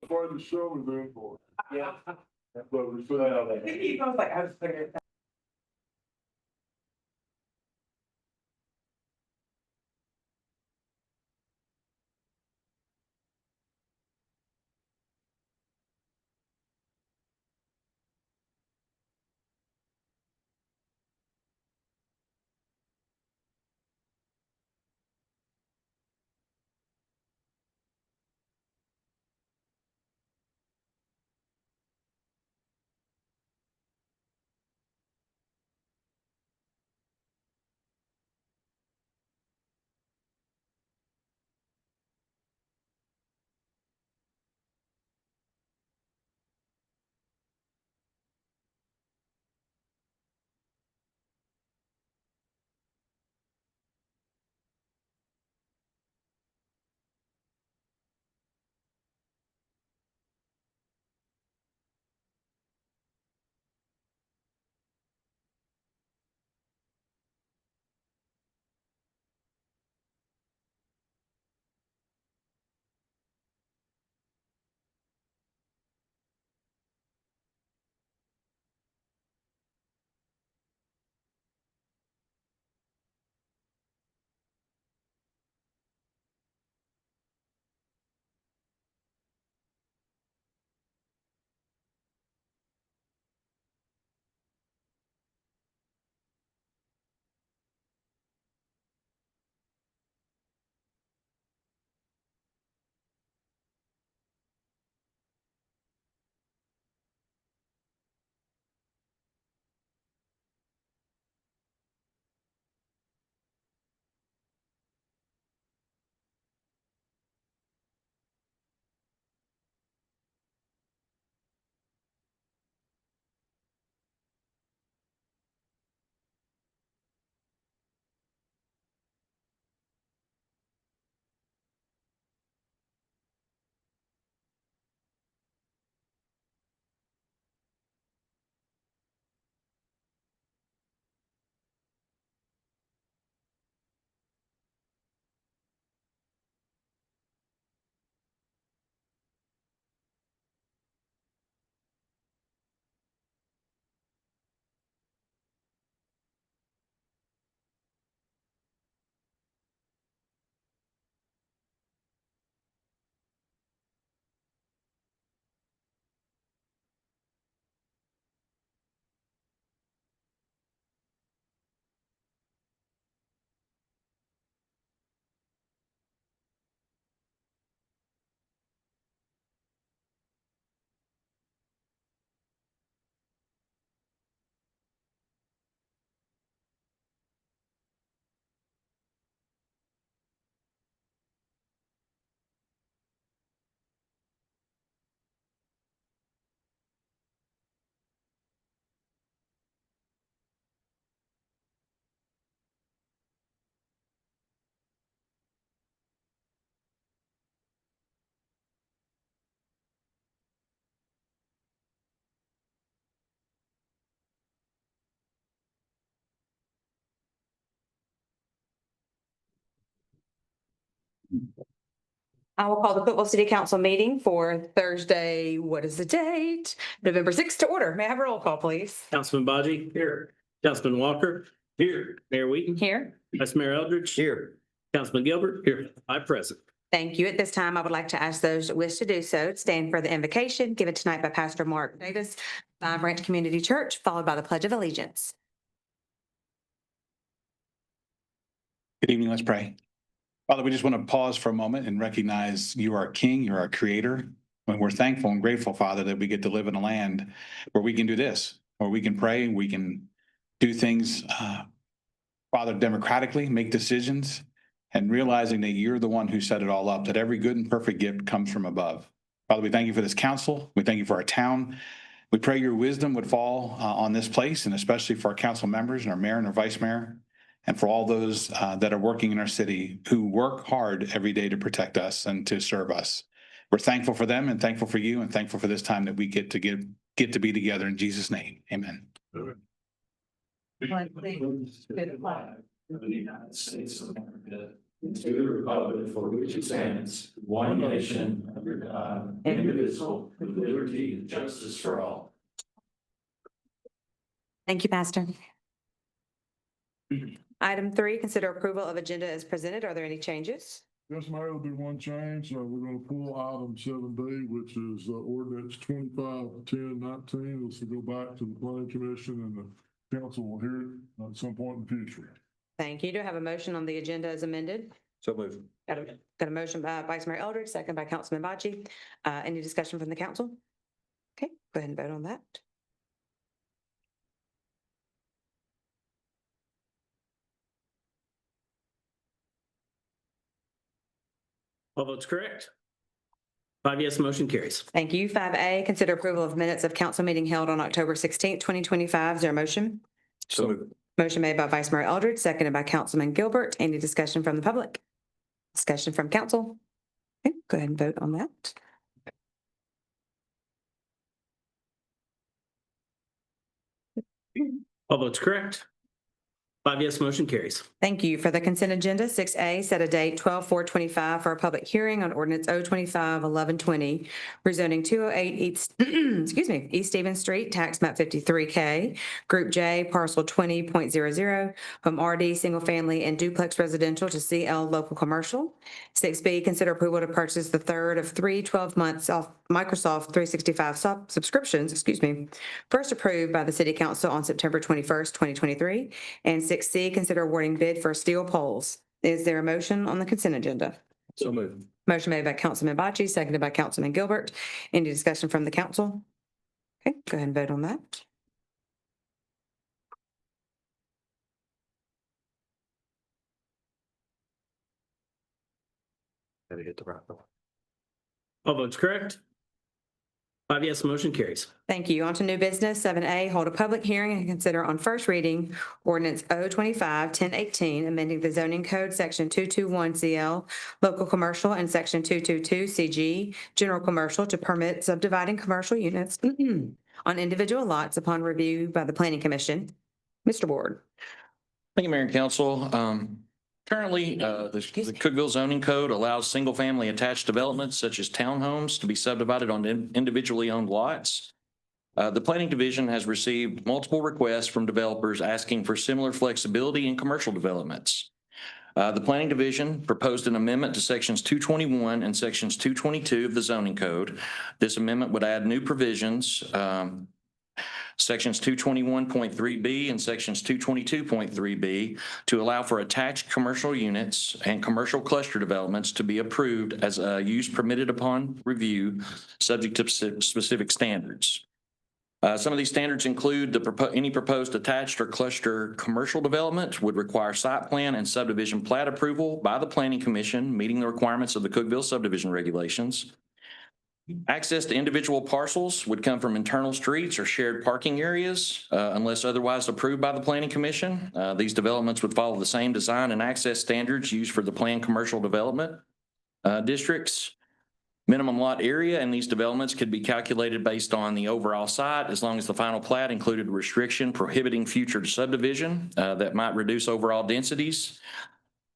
Part of the show is in for. Yeah. But we still have. I was like, I was figuring it out. I will call the Cookeville City Council meeting for Thursday, what is the date? November 6th to order. May I have a roll call, please? Councilman Baji? Here. Councilman Walker? Here. Mayor Wheaton? Here. Vice Mayor Eldridge? Here. Councilman Gilbert? Here. I present. Thank you. At this time, I would like to ask those that wish to do so to stand for the invocation given tonight by Pastor Mark Davis, Vine Branch Community Church, followed by the Pledge of Allegiance. Good evening. Let's pray. Father, we just want to pause for a moment and recognize you are King, you're our Creator. And we're thankful and grateful, Father, that we get to live in a land where we can do this, where we can pray, we can do things, Father, democratically, make decisions, and realizing that you're the one who set it all up, that every good and perfect gift comes from above. Father, we thank you for this council. We thank you for our town. We pray your wisdom would fall on this place, and especially for our council members and our mayor and our vice mayor, and for all those that are working in our city who work hard every day to protect us and to serve us. We're thankful for them and thankful for you and thankful for this time that we get to be together in Jesus' name. Amen. Allegiance to the flag of the United States of America and to the republic for which it stands, one nation, under God, indivisible, with liberty and justice for all. Thank you, Pastor. Item 3, consider approval of agenda as presented. Are there any changes? Yes, Mayor, there'll be one change. We're gonna pull item 7B, which is ordinance 25-10-19. This will go back to the planning commission and the council will hear it at some point in the future. Thank you. Do I have a motion on the agenda as amended? So moved. Got a motion by Vice Mayor Eldridge, second by Councilman Bachi. Any discussion from the council? Okay, go ahead and vote on that. All votes correct. 5 yes, motion carries. Thank you. 5A, consider approval of minutes of council meeting held on October 16th, 2025. Is there a motion? So moved. Motion made by Vice Mayor Eldridge, seconded by Councilman Gilbert. Any discussion from the public? Discussion from council? Okay, go ahead and vote on that. All votes correct. 5 yes, motion carries. Thank you. For the consent agenda, 6A, set a date 12/4/25 for a public hearing on ordinance 025-1120, rezoning 208 East, excuse me, East Stevens Street, tax map 53K, Group J, parcel 20.00, from RD single family and duplex residential to CL local commercial. 6B, consider approval to purchase the third of 3 12 months off Microsoft 365 subscriptions, excuse me, first approved by the City Council on September 21st, 2023. And 6C, consider awarding bid for steel poles. Is there a motion on the consent agenda? So moved. Motion made by Councilman Bachi, seconded by Councilman Gilbert. Any discussion from the council? Okay, go ahead and vote on that. Gotta hit the right one. All votes correct. 5 yes, motion carries. Thank you. On to new business. 7A, hold a public hearing and consider on first reading ordinance 025-1018, amending the zoning code, section 221 CL, local commercial, and section 222 CG, general commercial, to permit subdividing commercial units on individual lots upon review by the planning commission. Mr. Ward. Thank you, Mayor and Council. Currently, the Cookeville zoning code allows single-family attached developments such as townhomes to be subdivided on individually owned lots. The Planning Division has received multiple requests from developers asking for similar flexibility in commercial developments. The Planning Division proposed an amendment to sections 221 and sections 222 of the zoning code. This amendment would add new provisions, sections 221.3B and sections 222.3B, to allow for attached commercial units and commercial cluster developments to be approved as a use permitted upon review, subject to specific standards. Some of these standards include any proposed attached or cluster commercial development would require site plan and subdivision plat approval by the Planning Commission, meeting the requirements of the Cookeville subdivision regulations. Access to individual parcels would come from internal streets or shared parking areas, unless otherwise approved by the Planning Commission. These developments would follow the same design and access standards used for the planned commercial development districts. Minimum lot area in these developments could be calculated based on the overall site, as long as the final plat included a restriction prohibiting future subdivision that might reduce overall densities.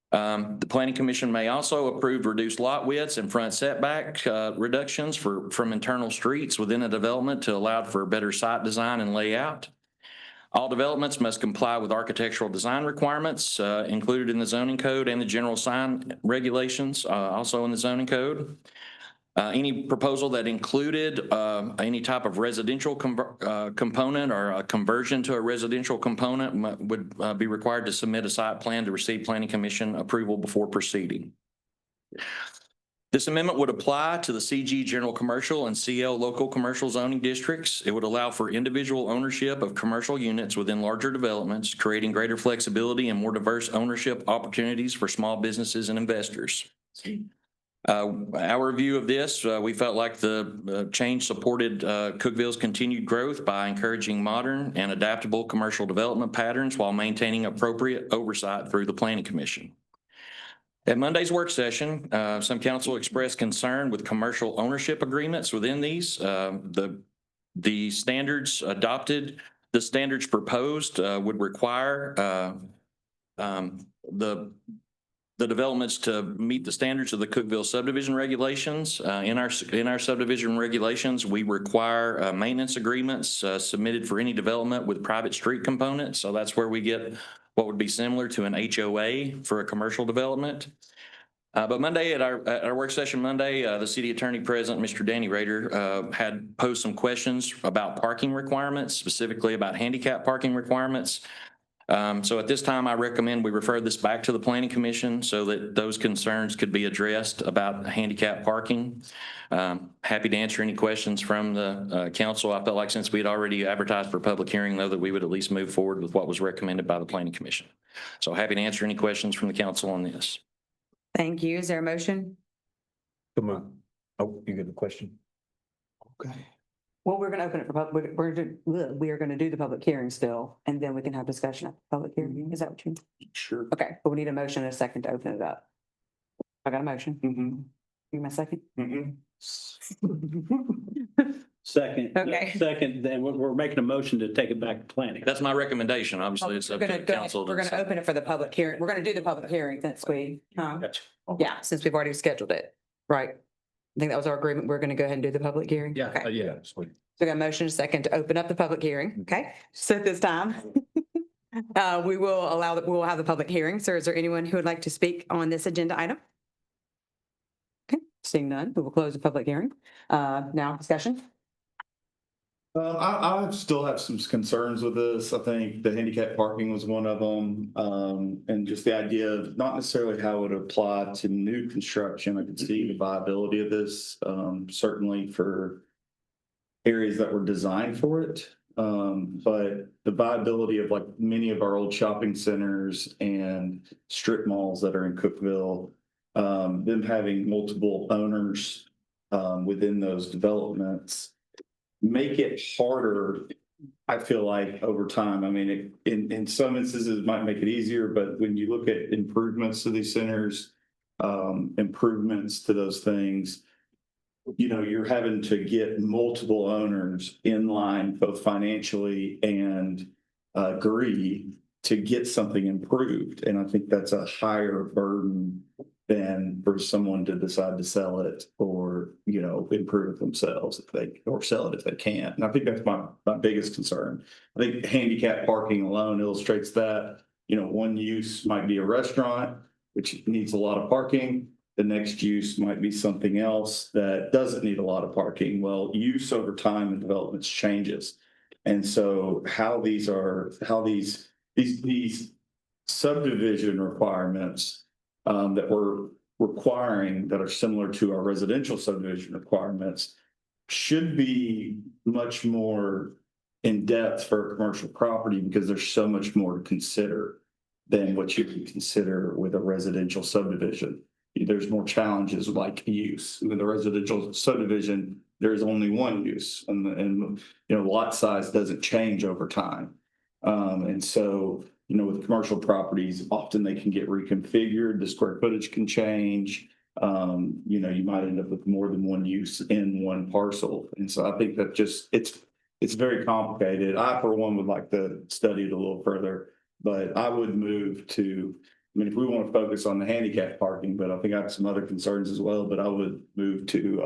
The Planning Commission may also approve reduced lot widths and front setback reductions from internal streets within a development to allow for better site design and layout. All developments must comply with architectural design requirements included in the zoning code and the general sign regulations also in the zoning code. Any proposal that included any type of residential component or a conversion to a residential component would be required to submit a site plan to receive Planning Commission approval before proceeding. This amendment would apply to the CG General Commercial and CL Local Commercial zoning districts. It would allow for individual ownership of commercial units within larger developments, creating greater flexibility and more diverse ownership opportunities for small businesses and investors. Our review of this, we felt like the change supported Cookeville's continued growth by encouraging modern and adaptable commercial development patterns while maintaining appropriate oversight through the Planning Commission. At Monday's work session, some council expressed concern with commercial ownership agreements within these. The standards adopted, the standards proposed would require the the developments to meet the standards of the Cookville subdivision regulations. In our subdivision regulations, we require maintenance agreements submitted for any development with private street components. So that's where we get what would be similar to an HOA for a commercial development. But Monday at our work session Monday, the city attorney present, Mr. Danny Rader, had posed some questions about parking requirements, specifically about handicap parking requirements. So at this time, I recommend we refer this back to the planning commission so that those concerns could be addressed about handicap parking. Happy to answer any questions from the council. I felt like since we had already advertised for public hearing, though, that we would at least move forward with what was recommended by the planning commission. So happy to answer any questions from the council on this. Thank you. Is there a motion? Come on. Oh, you got a question? Okay. Well, we're going to open it for public, we are going to do the public hearing still, and then we can have discussion at the public hearing. Is that what you? Sure. Okay, but we need a motion and a second to open it up. I got a motion. Mm-hmm. Give me a second. Second. Okay. Second, then we're making a motion to take it back to planning. That's my recommendation. Obviously, it's up to the council. We're going to open it for the public hearing. We're going to do the public hearing since Gotcha. yeah, since we've already scheduled it. Right. I think that was our agreement. We're going to go ahead and do the public hearing. Yeah. Okay. Yeah, sweet. So we got a motion and a second to open up the public hearing. Okay. So at this time, we will have the public hearing. So is there anyone who would like to speak on this agenda item? Okay, seeing none, we will close the public hearing. Now discussion. I still have some concerns with this. I think the handicap parking was one of them. And just the idea of not necessarily how it would apply to new construction. I could see the viability of this, certainly for areas that were designed for it. But the viability of like many of our old shopping centers and strip malls that are in Cookville, them having multiple owners within those developments make it harder, I feel like, over time. I mean, in some instances, it might make it easier, but when you look at improvements to these centers, improvements to those things, you know, you're having to get multiple owners in line, both financially and agree to get something improved. And I think that's a higher burden than for someone to decide to sell it or, you know, improve it themselves if they, or sell it if they can't. And I think that's my biggest concern. I think handicap parking alone illustrates that. You know, one use might be a restaurant, which needs a lot of parking. The next use might be something else that doesn't need a lot of parking. Well, use over time and developments changes. And so how these subdivision requirements that we're requiring that are similar to our residential subdivision requirements should be much more in depth for a commercial property because there's so much more to consider than what you can consider with a residential subdivision. There's more challenges like use. With a residential subdivision, there's only one use and you know, lot size doesn't change over time. And so, you know, with commercial properties, often they can get reconfigured, the square footage can change. You know, you might end up with more than one use in one parcel. And so I think that just, it's very complicated. I, for one, would like to study it a little further, but I would move to, I mean, if we want to focus on the handicap parking, but I think I have some other concerns as well, but I would move to,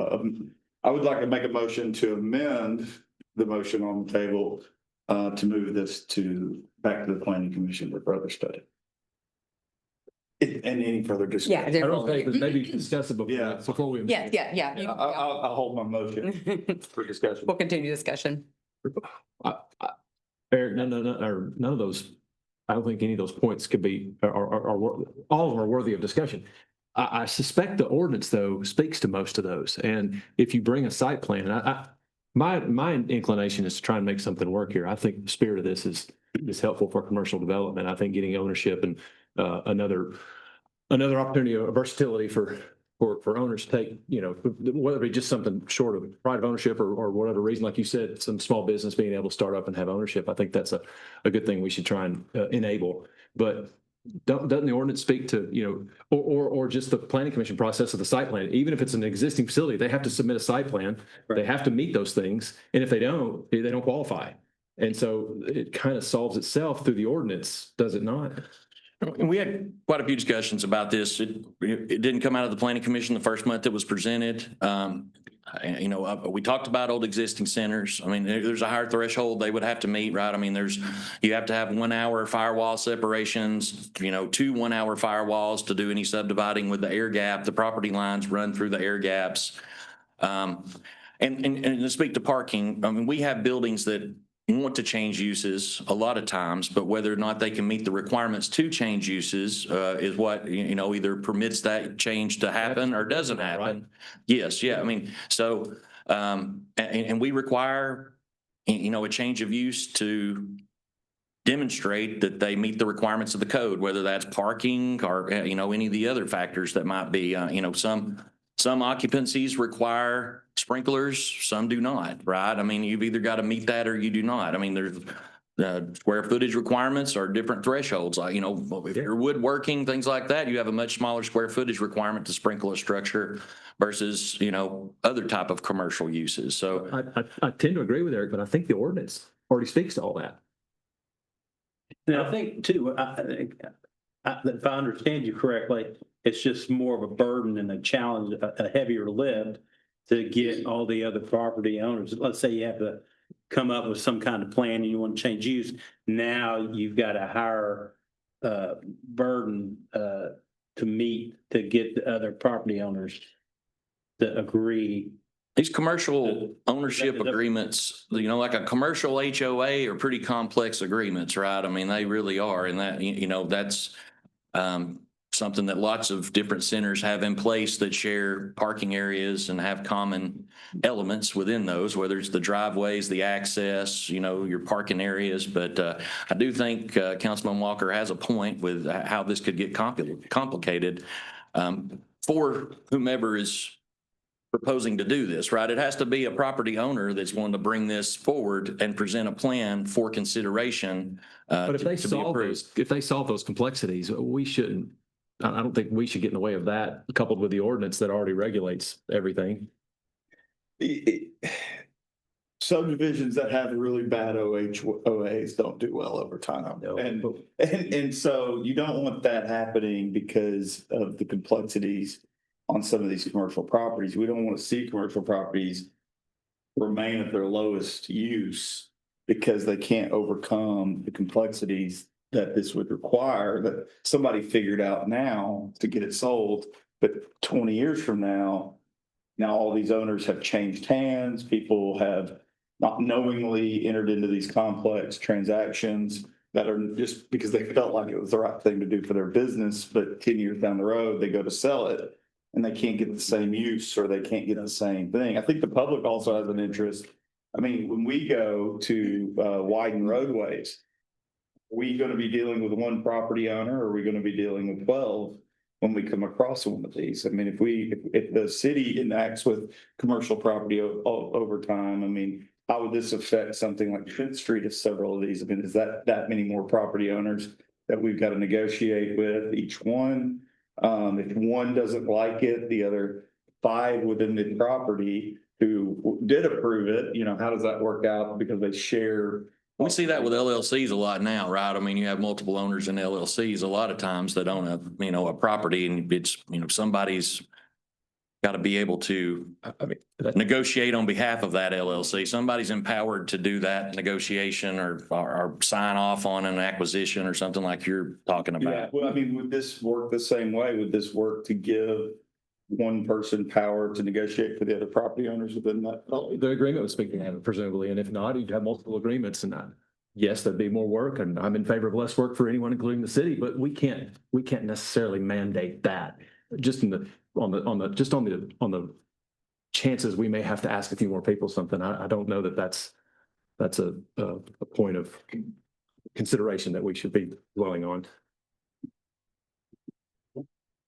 I would like to make a motion to amend the motion on the table to move this back to the planning commission for further study. And any further Yeah. discussion. I don't think, but maybe discuss it Yeah. before we. Yeah. I'll hold my motion for discussion. We'll continue discussion. Eric, none of those, I don't think any of those points could be, are all of them are worthy of discussion. I suspect the ordinance, though, speaks to most of those. And if you bring a site plan, my inclination is to try and make something work here. I think the spirit of this is helpful for commercial development. I think getting ownership and another opportunity of versatility for owners to take, you know, whether it be just something short of right of ownership or whatever reason, like you said, some small business being able to start up and have ownership. I think that's a good thing we should try and enable. But doesn't the ordinance speak to, you know, or just the planning commission process of the site plan? Even if it's an existing facility, they have to submit a site plan. Right. They have to meet those things. And if they don't qualify. And so it kind of solves itself through the ordinance, does it not? And we had quite a few discussions about this. It didn't come out of the planning commission the first month it was presented. You know, we talked about old existing centers. I mean, there's a higher threshold they would have to meet, right? I mean, you have to have 1 hour firewall separations, you know, 2 1-hour firewalls to do any subdividing with the air gap. The property lines run through the air gaps. And to speak to parking, I mean, we have buildings that want to change uses a lot of times, but whether or not they can meet the requirements to change uses is what, you know, either permits that change to happen or doesn't happen. Yes, yeah, I mean, so, and we require, you know, a change of use to demonstrate that they meet the requirements of the code, whether that's parking or, you know, any of the other factors that might be, you know, some occupancies require sprinklers, some do not, right? I mean, you've either got to meet that or you do not. I mean, there's square footage requirements are different thresholds. Like, you know, if you're woodworking, things like that, you have a much smaller square footage requirement to sprinkle a structure versus, you know, other type of commercial uses. So I tend to agree with Eric, but I think the ordinance already speaks to all that. And I think too, if I understand you correctly, it's just more of a burden and a challenge, a heavier lift to get all the other property owners. Let's say you have to come up with some kind of plan and you want to change use. Now you've got a higher burden to meet to get the other property owners to agree. these commercial ownership agreements, you know, like a commercial HOA are pretty complex agreements, right? I mean, they really are. And that, you know, that's something that lots of different centers have in place that share parking areas and have common elements within those, whether it's the driveways, the access, you know, your parking areas. But I do think Councilman Walker has a point with how this could get complicated for whomever is proposing to do this, right? It has to be a property owner that's willing to bring this forward and present a plan for consideration. But if they to be solve approved. if they solve those complexities, we shouldn't, I don't think we should get in the way of that, coupled with the ordinance that already regulates everything. Subdivisions that have really bad OHOAs don't do well over time. No. And so you don't want that happening because of the complexities on some of these commercial properties. We don't want to see commercial properties remain at their lowest use because they can't overcome the complexities that this would require, that somebody figured out now to get it sold. But 20 years from now all these owners have changed hands. People have not knowingly entered into these complex transactions that are just because they felt like it was the right thing to do for their business. But 10 years down the road, they go to sell it and they can't get the same use or they can't get the same thing. I think the public also has an interest. I mean, when we go to widen roadways, are we going to be dealing with one property owner or are we going to be dealing with 12 when we come across one of these? I mean, if the city enacts with commercial property over time, I mean, how would this affect something like Fifth Street if several of these? I mean, is that many more property owners that we've got to negotiate with each one? If one doesn't like it, the other 5 within the property who did approve it, you know, how does that work out? Because they share. We see that with LLCs a lot now, right? I mean, you have multiple owners in LLCs a lot of times that own a property and it's, you know, somebody's got to be able to negotiate on behalf of that LLC. Somebody's empowered to do that negotiation or sign off on an acquisition or something like you're talking Yeah, about. well, I mean, would this work the same way? Would this work to give one person power to negotiate for the other property owners within that? The agreement would speak to that presumably, and if not, you'd have multiple agreements and yes, there'd be more work and I'm in favor of less work for anyone, including the city, but we can't necessarily mandate that. Just on the chances we may have to ask a few more people something. I don't know that that's a point of consideration that we should be dwelling on.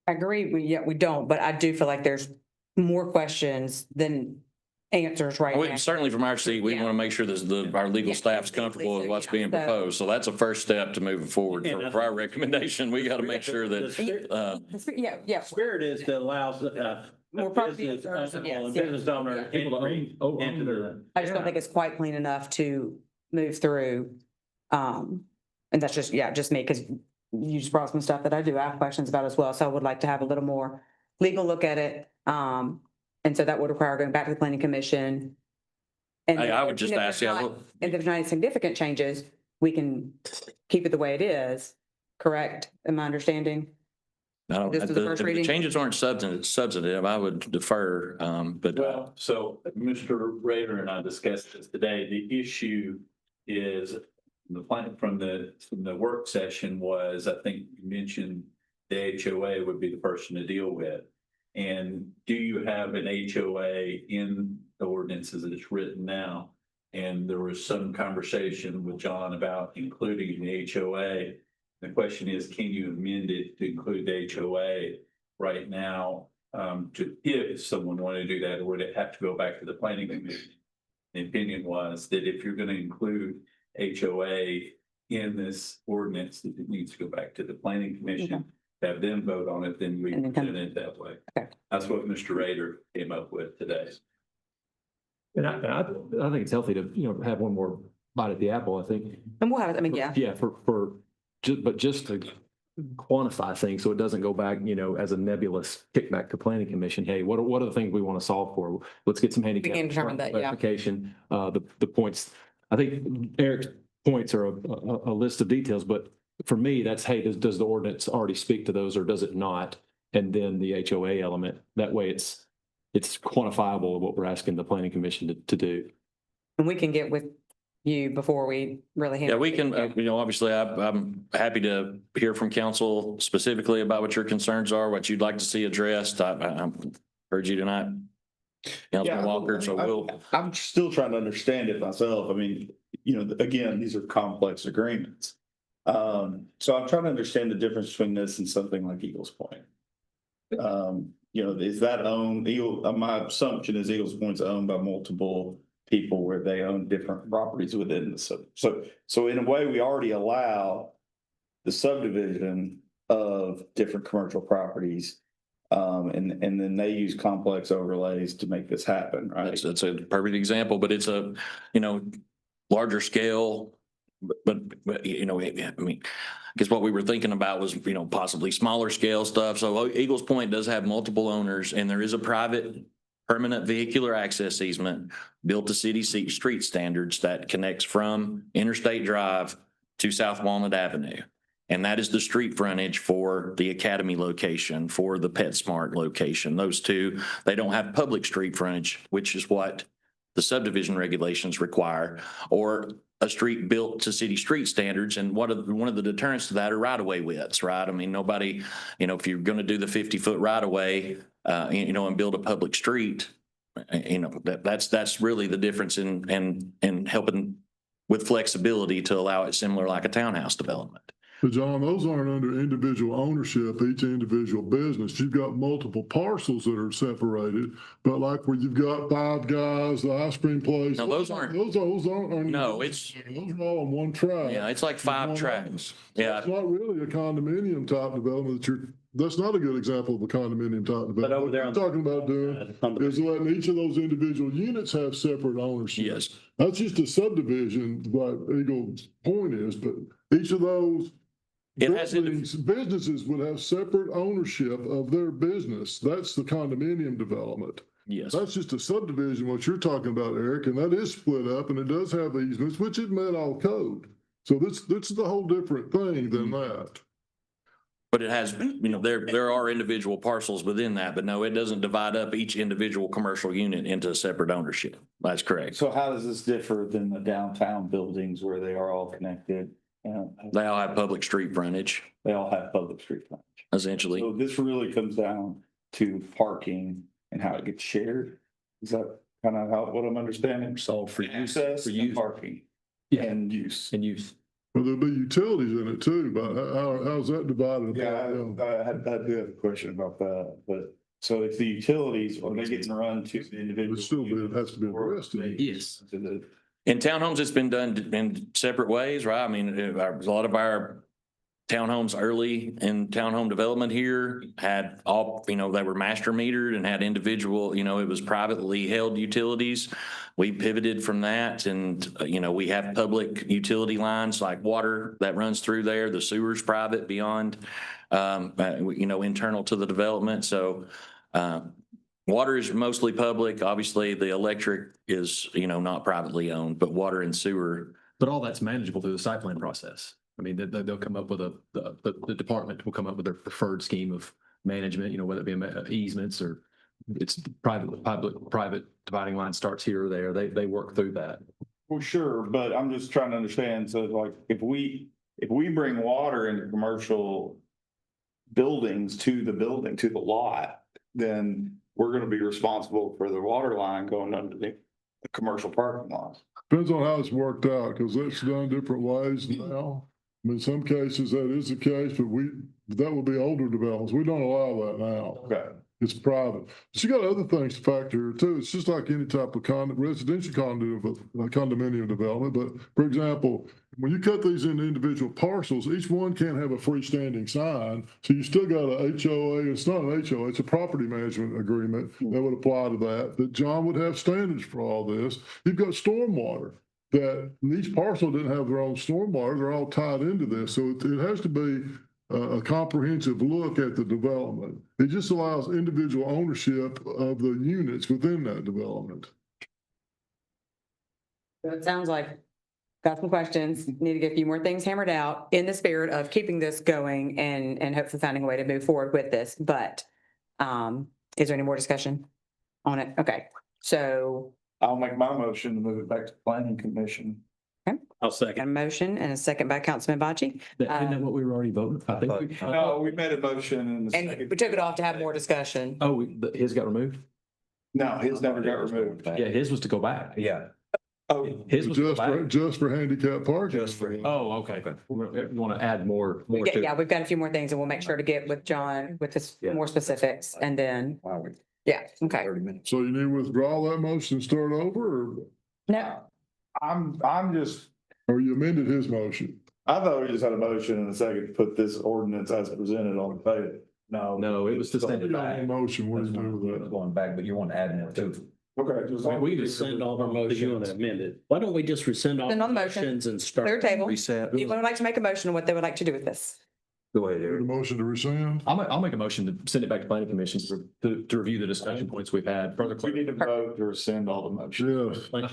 I agree. We don't, but I do feel like there's more questions than answers right now. Certainly from our seat, we want to make sure that our legal staff's comfortable with what's being proposed. So that's a first step to moving forward. For our recommendation, we got to make sure that, Yeah. Spirit is to allow More property business owners, yes, and yeah. business owner People I just don't think it's quite clean enough to move through. And that's just me, because you just brought some stuff that I do have questions about as well, so I would like to have a little more legal look at it. And so that would require going back to the planning commission. And I would just if ask, there's yeah, not- look- if there's not any significant changes, we can keep it the way it is, correct? Am I understanding? I don't, This is the first the reading? changes aren't substantive. I would defer, but Well, so Mr. Rader and I discussed this today. The issue is the plan from the work session was, I think you mentioned the HOA would be the person to deal with. And do you have an HOA in the ordinances that it's written now? And there was some conversation with John about including the HOA. The question is, can you amend it to include the HOA right now? If someone wanted to do that, or would it have to go back to the planning commission? The opinion was that if you're going to include HOA in this ordinance, that it needs to go back to the planning commission, have them vote on it, then we And then come- present it that way. Okay. That's what Mr. Rader came up with today. And I think it's healthy to, have one more bite at the apple, I think. And we'll have it, I mean, yeah. Yeah, but just to quantify things, so it doesn't go back, as a nebulous kickback to planning commission. Hey, what are the things we want to solve for? Let's get some handicap. can determine that, yeah. clarification. The points, I think Eric's points are a list of details, but for me, that's, hey, does the ordinance already speak to those or does it not? And then the HOA element, that way it's quantifiable of what we're asking the planning commission to do. And we can get with you before we really. yeah, we can, obviously I'm happy to hear from council specifically about what your concerns are, what you'd like to see addressed. I heard you tonight, Councilman Walker, so we'll. I'm still trying to understand it myself. I mean, again, these are complex agreements. So I'm trying to understand the difference between this and something like Eagles Point. Is that owned, my assumption is Eagles Point's owned by multiple people where they own different properties within the sub. So in a way, we already allow the subdivision of different commercial properties. And then they use complex overlays to make this happen, right? That's a perfect example, but it's a, larger scale. But, I mean, I guess what we were thinking about was, possibly smaller scale stuff. So Eagles Point does have multiple owners and there is a private permanent vehicular access easement built to city street standards that connects from Interstate Drive to South Walnut Avenue. And that is the street frontage for the Academy location, for the PetSmart location. Those two, they don't have public street frontage, which is what the subdivision regulations require, or a street built to city street standards. And one of the deterrents to that are right-of-way widths, right? I mean, nobody, if you're going to do the 50-foot right-of-way, and build a public street, that's really the difference in helping with flexibility to allow it similar like a townhouse development. But John, those aren't under individual ownership, each individual business. You've got multiple parcels that are separated, but like where you've got Five Guys, the ice cream place. No, those aren't. Those aren't. No, it's. Those are all on one track. Yeah, it's like 5 One tracks. owner. Yeah. It's not really a condominium type development that's not a good example of a condominium type development. But over there What you're talking about doing is letting each of those individual units have separate ownership. Yes. That's just a subdivision, like Eagles Point is, but each of those It has businesses would have separate ownership of their business. That's the condominium development. Yes. That's just a subdivision, what you're talking about, Eric, and that is split up and it does have easements, which it met all code. So this is a whole different thing than that. But it has, there are individual parcels within that, but no, it doesn't divide up each individual commercial unit into a separate ownership. That's correct. So how does this differ than the downtown buildings where they are all connected? They all have public street frontage, They all have public street frontage. essentially. So this really comes down to parking and how it gets shared. Is that kind of what I'm understanding? Solve for use, Access for and use. parking Yeah. and use. And use. Well, there'll be utilities in it too, but how's that divided? Yeah, I do have a question about that, but so if the utilities, are they getting run to the individual? But still, it has to be addressed. Yes. To the In townhomes, it's been done in separate ways, right? I mean, a lot of our townhomes early in townhome development here had all, they were master metered and had individual, it was privately held utilities. We pivoted from that and, we have public utility lines like water that runs through there. The sewer's private beyond, internal to the development. So, water is mostly public. Obviously, the electric is, not privately owned, but water and sewer. But all that's manageable through the site plan process. I mean, they'll come up with the department will come up with their preferred scheme of management, whether it be easements or it's private dividing line starts here or there. They work through that. Well, sure, but I'm just trying to understand, so like, if we bring water into commercial buildings to the lot, then we're gonna be responsible for the water line going under the commercial parking lot. Depends on how it's worked out, because it's done different ways now. I mean, in some cases that is the case, but that would be older developments. We don't allow that now. Okay. It's private. But you got other things to factor here too. It's just like any type of residential condominium development. But for example, when you cut these into individual parcels, each one can't have a freestanding sign. So you still got a HOA. It's not an HOA, it's a property management agreement that would apply to that John would have standards for all this. You've got stormwater that each parcel didn't have their own stormwater. They're all tied into this. So it has to be a comprehensive look at the development. It just allows individual ownership of the units within that development. So it sounds like got some questions, need to get a few more things hammered out in the spirit of keeping this going and hopefully finding a way to move forward with this. But is there any more discussion on it? Okay, so I'll make my motion to move it back to planning commission. I'll got second. a motion and a second by Councilman Bachi. Isn't that what we were already voting? I think. No, we made a motion and the And second. we took it off to have more discussion. Oh, his got removed? No, his never got removed. Yeah, his was to go back. Yeah. Oh, His was to go back. Just for handicap parking. Just for- Oh, okay. You want to add more to it? Yeah, we've got a few more things and we'll make sure to get with John with this Yeah. more specifics and then, Wow, we yeah, okay. 30 minutes. So you need to withdraw that motion and start over, No, I'm just, or you amended his motion? I thought we just had a motion and a second to put this ordinance as presented on the table. No, it was to send it back. Motion, what do you do with that? Going back, but you want to add more too. Okay. just- We Rescind all of our motions. You want to amend it. Why don't we just rescind all Rescind the all the motion. motions and start? clear table. Reset. Anyone would like to make a motion on what they would like to do with this? Go ahead, Need a Eric. motion to rescind? I'll make a motion to send it back to planning commission to review the discussion points we've had. Further We need to vote to rescind all the motions. Yes.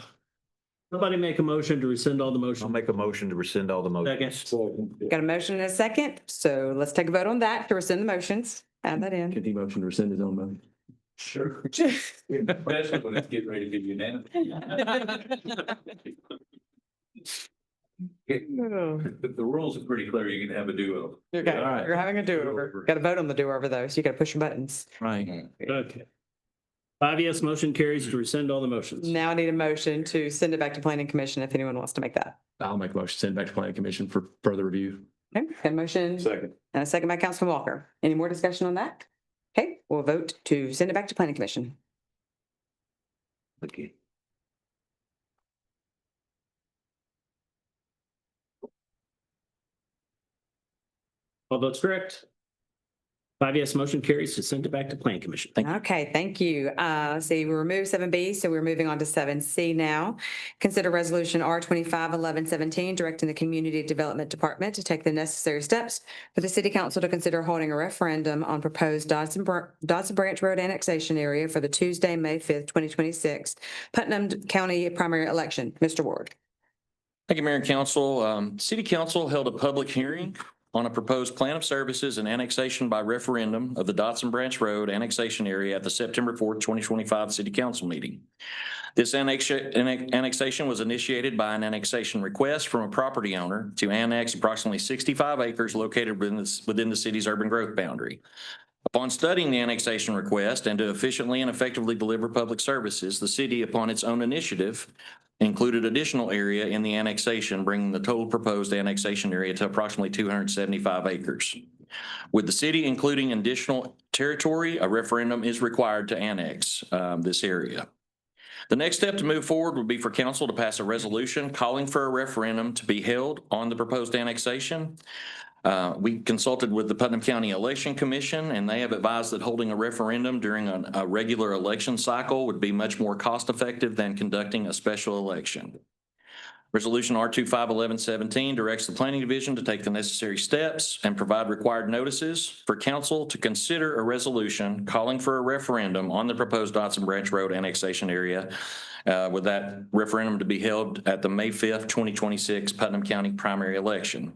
Somebody make a motion to rescind all the I'll motions. make a motion to rescind all the motions. Second. Got a motion and a second, so let's take a vote on that to rescind the motions. Add that in. Can he motion to rescind his own motion? Sure. Especially when it's getting ready to be unanimous. The rules are pretty clear. You can have a duo. Okay, All right. you're having a do-over. Got to vote on the do-over though, so you got to push your buttons. Right. Okay. 5 yes, motion carries to rescind all the motions. Now I need a motion to send it back to planning commission if anyone wants to make that. I'll make a motion, send it back to planning commission for further review. Okay, got a motion Second. and a second by Councilman Walker. Any more discussion on that? Okay, we'll vote to send it back to planning commission. Okay. All votes correct. 5 yes, motion carries to send it back to planning commission. Thank you. Okay, thank you. Let's see, we removed 7B, so we're moving on to 7C now. Consider resolution R251117, directing the Community Development Department to take the necessary steps for the city council to consider holding a referendum on proposed Dodson Branch Road annexation area for the Tuesday, May 5th, 2026 Putnam County primary election. Mr. Ward. Thank you, Mayor and Council. City Council held a public hearing on a proposed plan of services and annexation by referendum of the Dodson Branch Road annexation area at the September 4th, 2025 City Council meeting. This annexation was initiated by an annexation request from a property owner to annex approximately 65 acres located within the city's urban growth boundary. Upon studying the annexation request and to efficiently and effectively deliver public services, the city, upon its own initiative, included additional area in the annexation, bringing the total proposed annexation area to approximately 275 acres. With the city including additional territory, a referendum is required to annex this area. The next step to move forward would be for council to pass a resolution calling for a referendum to be held on the proposed annexation. We consulted with the Putnam County Election Commission, and they have advised that holding a referendum during a regular election cycle would be much more cost-effective than conducting a special election. Resolution R251117 directs the Planning Division to take the necessary steps and provide required notices for council to consider a resolution calling for a referendum on the proposed Dotson Branch Road annexation area, with that referendum to be held at the May 5th, 2026 Putnam County primary election.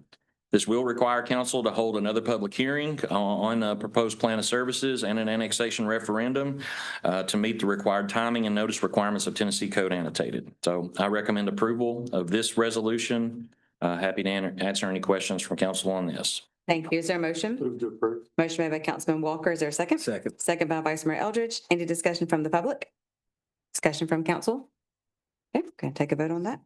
This will require council to hold another public hearing on a proposed plan of services and an annexation referendum to meet the required timing and notice requirements of Tennessee Code annotated. So I recommend approval of this resolution. Happy to answer any questions from council on this. Thank you. Is there a motion? Motion made by Councilman Walker. Is there a second? Second. Second by Vice Mayor Eldridge. Any discussion from the public? Discussion from council? Okay, can I take a vote on that?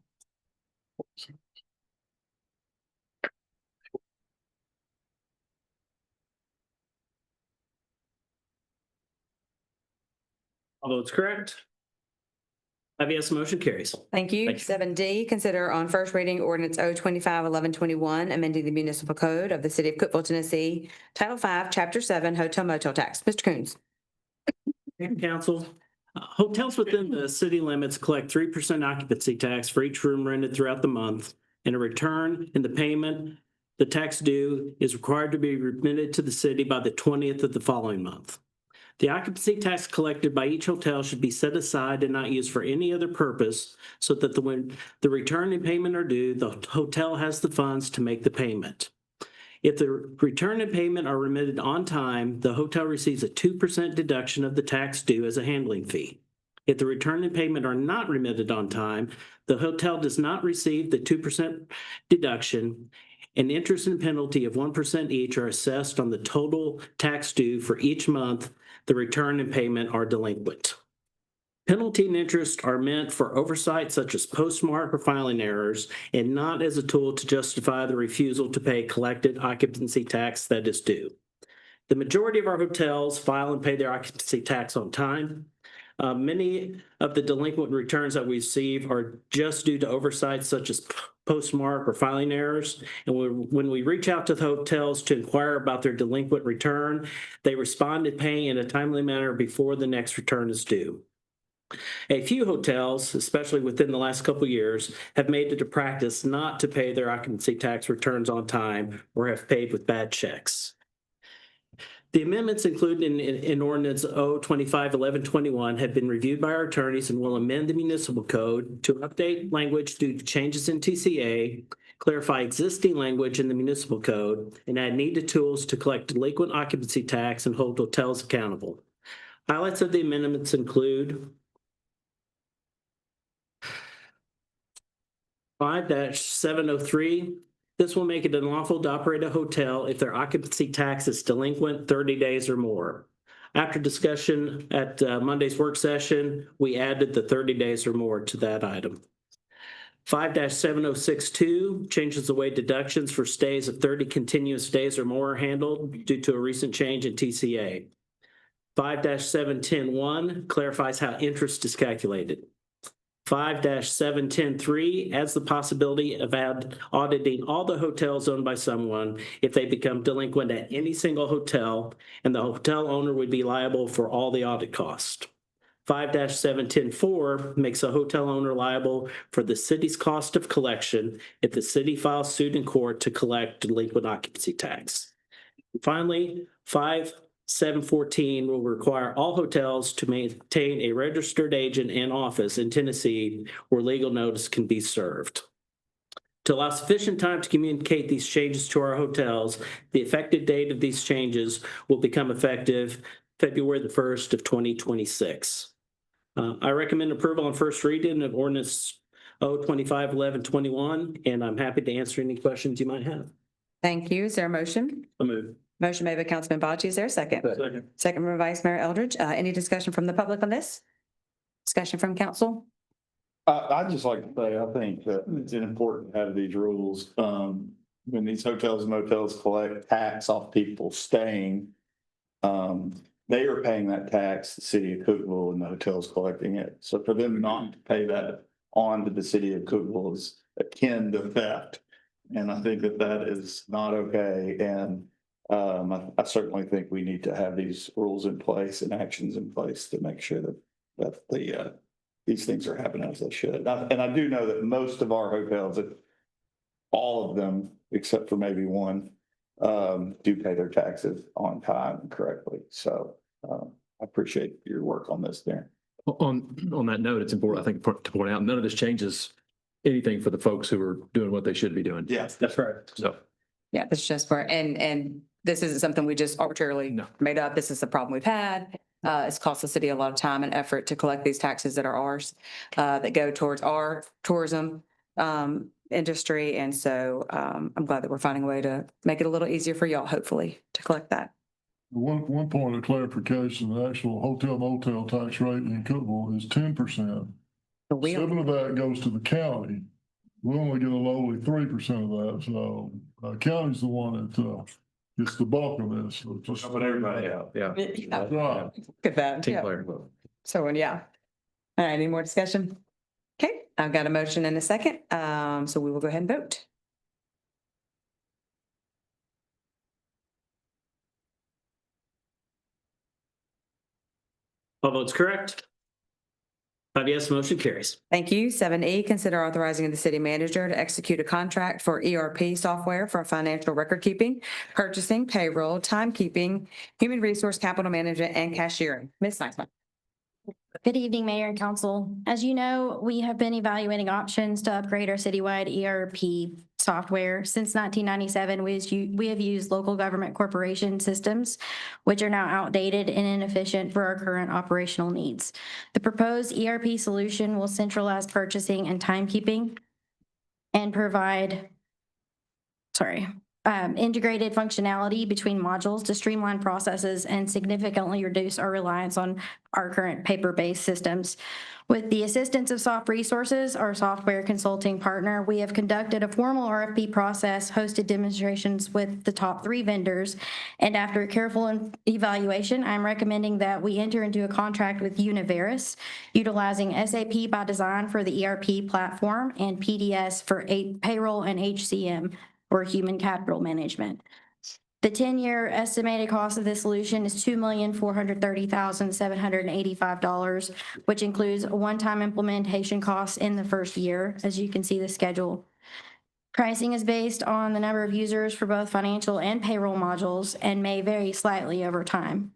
All votes correct. 5 yes, motion carries. Thank you. Thank you. 7D, consider on first reading ordinance O251121, amending the municipal code of the city of Cookeville, Tennessee, Title 5, Chapter 7, Hotel Motel Tax. Mr. Coons. Thank you, council. Hotels within the city limits collect 3% occupancy tax for each room rented throughout the month, and a return in the payment, the tax due is required to be remitted to the city by the 20th of the following month. The occupancy tax collected by each hotel should be set aside and not used for any other purpose, so that when the return and payment are due, the hotel has the funds to make the payment. If the return and payment are remitted on time, the hotel receives a 2% deduction of the tax due as a handling fee. If the return and payment are not remitted on time, the hotel does not receive the 2% deduction, and interest and penalty of 1% each are assessed on the total tax due for each month the return and payment are delinquent. Penalty and interest are meant for oversight such as postmark or filing errors, and not as a tool to justify the refusal to pay collected occupancy tax that is due. The majority of our hotels file and pay their occupancy tax on time. Many of the delinquent returns that we receive are just due to oversight such as postmark or filing errors. And when we reach out to the hotels to inquire about their delinquent return, they respond to paying in a timely manner before the next return is due. A few hotels, especially within the last couple of years, have made it a practice not to pay their occupancy tax returns on time or have paid with bad checks. The amendments included in ordinance O251121 have been reviewed by our attorneys and will amend the municipal code to update language due to changes in TCA, clarify existing language in the municipal code, and add needed tools to collect delinquent occupancy tax and hold hotels accountable. Highlights of the amendments include 5-703. This will make it unlawful to operate a hotel if their occupancy tax is delinquent 30 days or more. After discussion at Monday's work session, we added the 30 days or more to that item. 5-7062 changes the way deductions for stays of 30 continuous days or more are handled due to a recent change in TCA. 5-7101 clarifies how interest is calculated. 5-7103 adds the possibility of auditing all the hotels owned by someone if they become delinquent at any single hotel, and the hotel owner would be liable for all the audit costs. 5-7104 makes a hotel owner liable for the city's cost of collection if the city files suit in court to collect delinquent occupancy tax. Finally, 5-714 will require all hotels to maintain a registered agent in office in Tennessee where legal notice can be served. To allow sufficient time to communicate these changes to our hotels, the effective date of these changes will become effective February the 1st of 2026. I recommend approval on first reading of ordinance O251121, and I'm happy to answer any questions you might have. Thank you. Is there a motion? I'll move. Motion made by Councilman Bocci. Is there a second? Second. Second by Vice Mayor Eldridge. Any discussion from the public on this? Discussion from council? I'd just like to say, I think that it's important to have these rules. When these hotels and motels collect tax off people staying, they are paying that tax, the city of Cookeville, and the hotel's collecting it. So for them not to pay that on to the city of Cookeville is akin to theft. And I think that that is not okay. And I certainly think we need to have these rules in place and actions in place to make sure that these things are happening as they should. And I do know that most of our hotels, all of them, except for maybe one, do pay their taxes on time and correctly. So I appreciate your work on this, Darren. On that note, it's important, I think, to point out, none of this changes anything for the folks who are doing what they should be doing. Yes. That's right. So, Yeah, it's just for, and this isn't something we just arbitrarily No. made up. This is the problem we've had. It's cost the city a lot of time and effort to collect these taxes that are ours, that go towards our tourism, industry. And so, I'm glad that we're finding a way to make it a little easier for y'all, hopefully, to collect that. One point of clarification, the actual hotel motel tax rate in Cookville is 10%. The wheel. 7 of that goes to the county. We only get a lowly 3% of that, so county's the one that gets the bulk of this. So just Helping everybody out, yeah. Yeah. Right. Look at that. team Yeah. player. So, yeah. All right, any more discussion? Okay, I've got a motion and a second. So we will go ahead and vote. All votes correct? 5 yes, motion carries. Thank you. 7E, consider authorizing the city manager to execute a contract for ERP software for financial record keeping, purchasing, payroll, timekeeping, human resource capital management, and cashiering. Ms. Seitzman. Good evening, Mayor and Council. As you know, we have been evaluating options to upgrade our citywide ERP software. Since 1997, we have used local government corporation systems, which are now outdated and inefficient for our current operational needs. The proposed ERP solution will centralize purchasing and timekeeping and provide, integrated functionality between modules to streamline processes and significantly reduce our reliance on our current paper-based systems. With the assistance of Soft Resources, our software consulting partner, we have conducted a formal RFP process, hosted demonstrations with the top 3 vendors, and after a careful evaluation, I'm recommending that we enter into a contract with Univeris, utilizing SAP by design for the ERP platform and PDS for payroll and HCM, or human capital management. The 10-year estimated cost of this solution is $2,430,785, which includes a one-time implementation cost in the first year, as you can see the schedule. Pricing is based on the number of users for both financial and payroll modules and may vary slightly over time.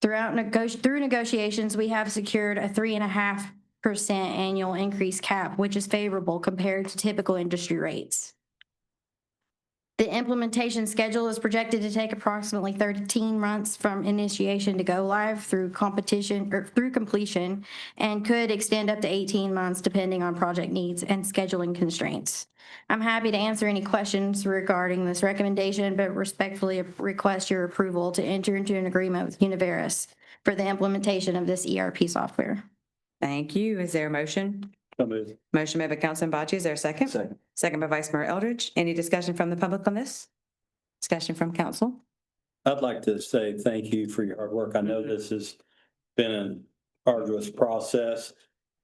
Through negotiations, we have secured a 3.5% annual increase cap, which is favorable compared to typical industry rates. The implementation schedule is projected to take approximately 13 months from initiation to go live through completion, and could extend up to 18 months depending on project needs and scheduling constraints. I'm happy to answer any questions regarding this recommendation, but respectfully request your approval to enter into an agreement with Univeris for the implementation of this ERP software. Thank you. Is there a motion? So moved. Motion made by Councilman Bachi. Is there a second? Second. Second by Vice Mayor Eldridge. Any discussion from the public on this? Discussion from council? I'd like to say thank you for your hard work. I know this has been an arduous process,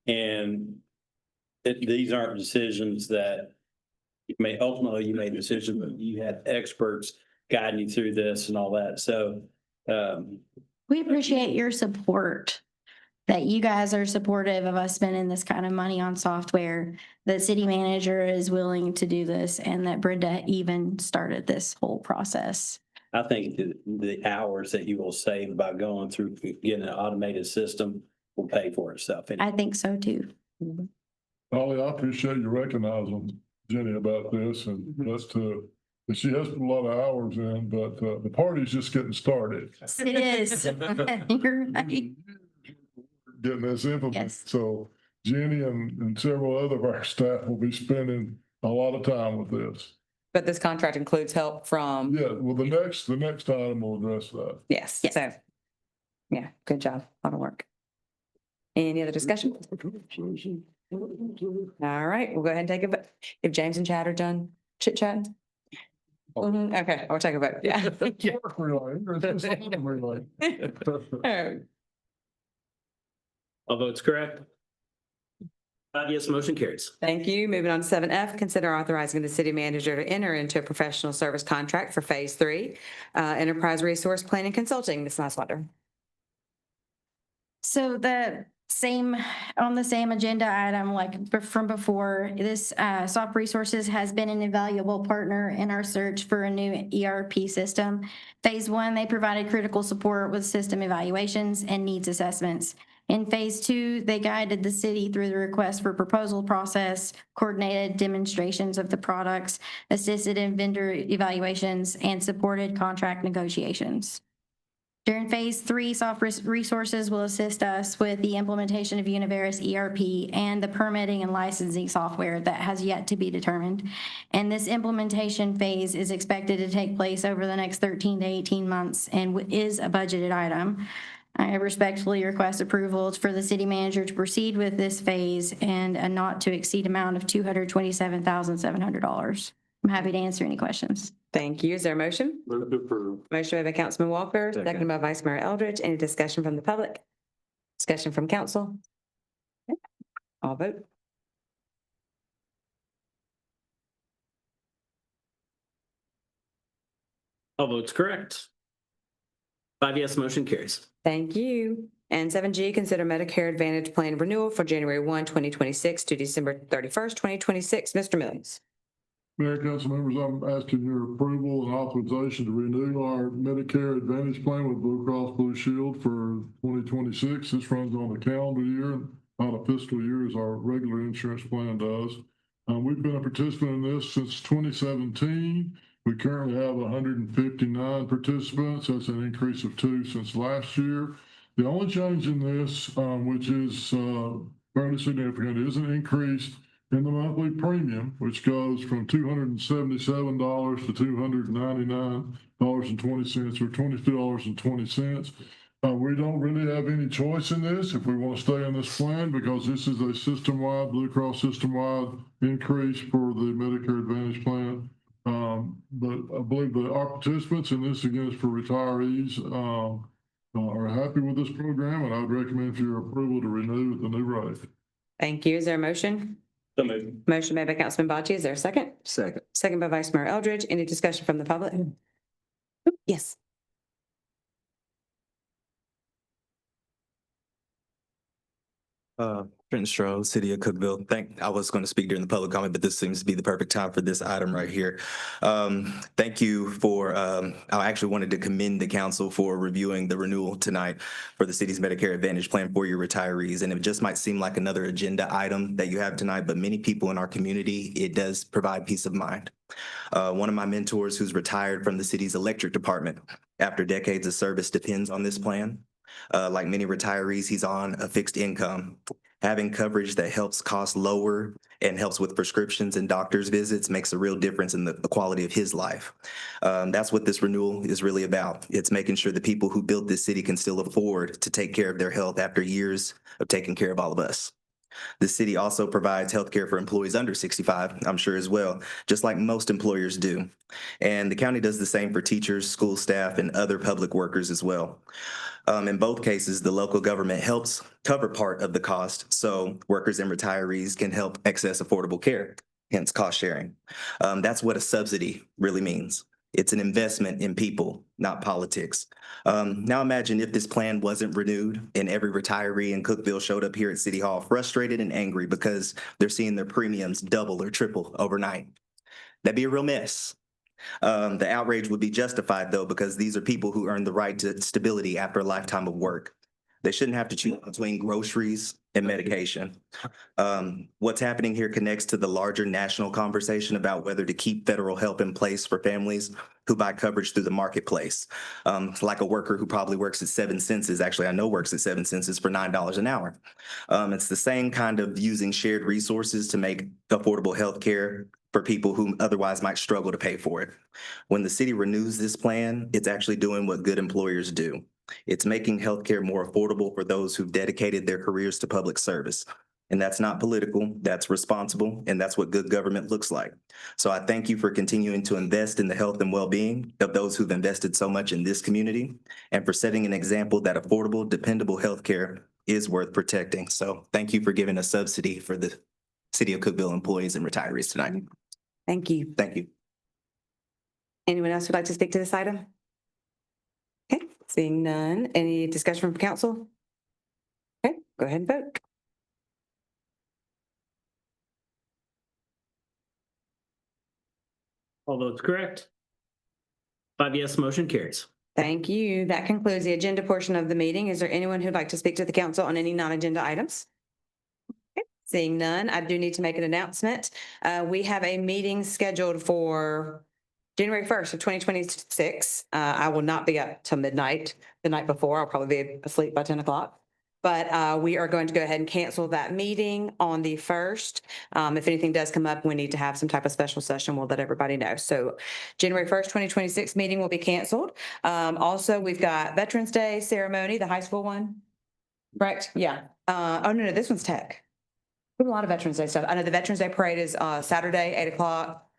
and these aren't decisions that you made decisions, but you had experts guiding you through this and all that. So We appreciate your support, that you guys are supportive of us spending this kind of money on software. The city manager is willing to do this, and that Brenda even started this whole process. I think the hours that you will save by going through getting an automated system will pay for itself. I think so too. Holly, I appreciate you recognizing Jenny about this, and she has put a lot of hours in, but the party's just getting started. It is. You're right. Getting this implemented. Yes. So Jenny and several other of our staff will be spending a lot of time with this. But this contract includes help from, Yeah, well, the next item will address that. yes, Yes. so, yeah, good job, a lot of work. Any other discussion? All right, we'll go ahead and take a vote. If James and Chad are done chit-chatting? Okay, I'll take a vote, yeah. Relay. All votes correct? 5 yes, motion carries. Thank you. Moving on to 7F, consider authorizing the city manager to enter into a professional service contract for Phase 3, Enterprise Resource Planning Consulting. Ms. Niswander. So on the same agenda item, like from before, this SOP Resources has been an invaluable partner in our search for a new ERP system. Phase 1, they provided critical support with system evaluations and needs assessments. In Phase 2, they guided the city through the request for proposal process, coordinated demonstrations of the products, assisted in vendor evaluations, and supported contract negotiations. During Phase 3, SOP Resources will assist us with the implementation of Univeris ERP and the permitting and licensing software that has yet to be determined. And this implementation phase is expected to take place over the next 13 to 18 months and is a budgeted item. I respectfully request approval for the city manager to proceed with this phase and a not to exceed amount of $227,700. I'm happy to answer any questions. Thank you. Is there a motion? Move to approve. Motion made by Councilman Walker, seconded by Vice Mayor Eldridge. Any discussion from the public? Discussion from council? All vote. All votes correct. 5 yes, motion carries. Thank you. And 7G, consider Medicare Advantage Plan renewal for January 1, 2026 to December 31st, 2026. Mr. Millions. Mayor, council members, I'm asking your approval and authorization to renew our Medicare Advantage plan with Blue Cross Blue Shield for 2026. This runs on a calendar year, not a fiscal year as our regular insurance plan does. We've been a participant in this since 2017. We currently have 159 participants. That's an increase of 2 since last year. The only change in this, which is fairly significant, is an increase in the monthly premium, which goes from $277 to $299.20 or $22.20. We don't really have any choice in this if we want to stay in this plan because this is a system-wide, Blue Cross system-wide increase for the Medicare Advantage plan. But I believe that our participants, and this again is for retirees, are happy with this program, and I would recommend for your approval to renew at the new rate. Thank you. Is there a motion? So moved. Motion made by Councilman Bocci. Is there a second? Second. Second by Vice Mayor Eldridge. Any discussion from the public? Yes. Trenton Stroh, City of Cookville. I was going to speak during the public comment, but this seems to be the perfect time for this item right here. Thank you for, I actually wanted to commend the council for reviewing the renewal tonight for the city's Medicare Advantage plan for your retirees. And it just might seem like another agenda item that you have tonight, but many people in our community, it does provide peace of mind. One of my mentors who's retired from the city's electric department after decades of service depends on this plan. Like many retirees, he's on a fixed income. Having coverage that helps costs lower and helps with prescriptions and doctor's visits makes a real difference in the quality of his life. That's what this renewal is really about. It's making sure the people who built this city can still afford to take care of their health after years of taking care of all of us. The city also provides health care for employees under 65, I'm sure as well, just like most employers do. And the county does the same for teachers, school staff, and other public workers as well. In both cases, the local government helps cover part of the cost so workers and retirees can help access affordable care, hence cost sharing. That's what a subsidy really means. It's an investment in people, not politics. Now imagine if this plan wasn't renewed and every retiree in Cookville showed up here at City Hall frustrated and angry because they're seeing their premiums double or triple overnight. That'd be a real mess. The outrage would be justified though, because these are people who earn the right to stability after a lifetime of work. They shouldn't have to choose between groceries and medication. What's happening here connects to the larger national conversation about whether to keep federal help in place for families who buy coverage through the marketplace. Like a worker who probably works at 7 Senses, actually I know works at 7 Senses for $9 an hour. It's the same kind of using shared resources to make affordable health care for people who otherwise might struggle to pay for it. When the city renews this plan, it's actually doing what good employers do. It's making healthcare more affordable for those who've dedicated their careers to public service. And that's not political, that's responsible, and that's what good government looks like. So I thank you for continuing to invest in the health and well-being of those who've invested so much in this community and for setting an example that affordable, dependable healthcare is worth protecting. So thank you for giving a subsidy for the City of Cookville employees and retirees tonight. Thank you. Thank you. Anyone else who'd like to speak to this item? Okay, seeing none. Any discussion from council? Okay, go ahead and vote. All votes correct. 5 yes, motion carries. Thank you. That concludes the agenda portion of the meeting. Is there anyone who'd like to speak to the council on any non-agenda items? Okay, seeing none, I do need to make an announcement. We have a meeting scheduled for January 1st of 2026. I will not be up till midnight the night before. I'll probably be asleep by 10 o'clock. But we are going to go ahead and cancel that meeting on the 1st. If anything does come up, we need to have some type of special session. We'll let everybody know. So January 1st, 2026 meeting will be canceled. Also, we've got Veterans Day ceremony, the high school one. Correct? Yeah. Oh, no, this one's tech. We have a lot of Veterans Day stuff. I know the Veterans Day parade is Saturday, 8 o'clock,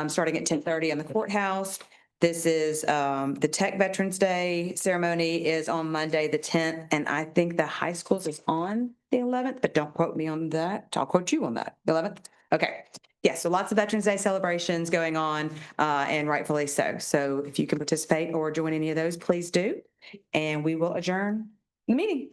starting at 10:30 in the courthouse. This is the Tech Veterans Day ceremony is on Monday, the 10th, and I think the high schools is on the 11th, but don't quote me on that. I'll quote you on that. 11th? Okay. Yeah, so lots of Veterans Day celebrations going on, and rightfully so. So if you can participate or join any of those, please do. And we will adjourn the meeting.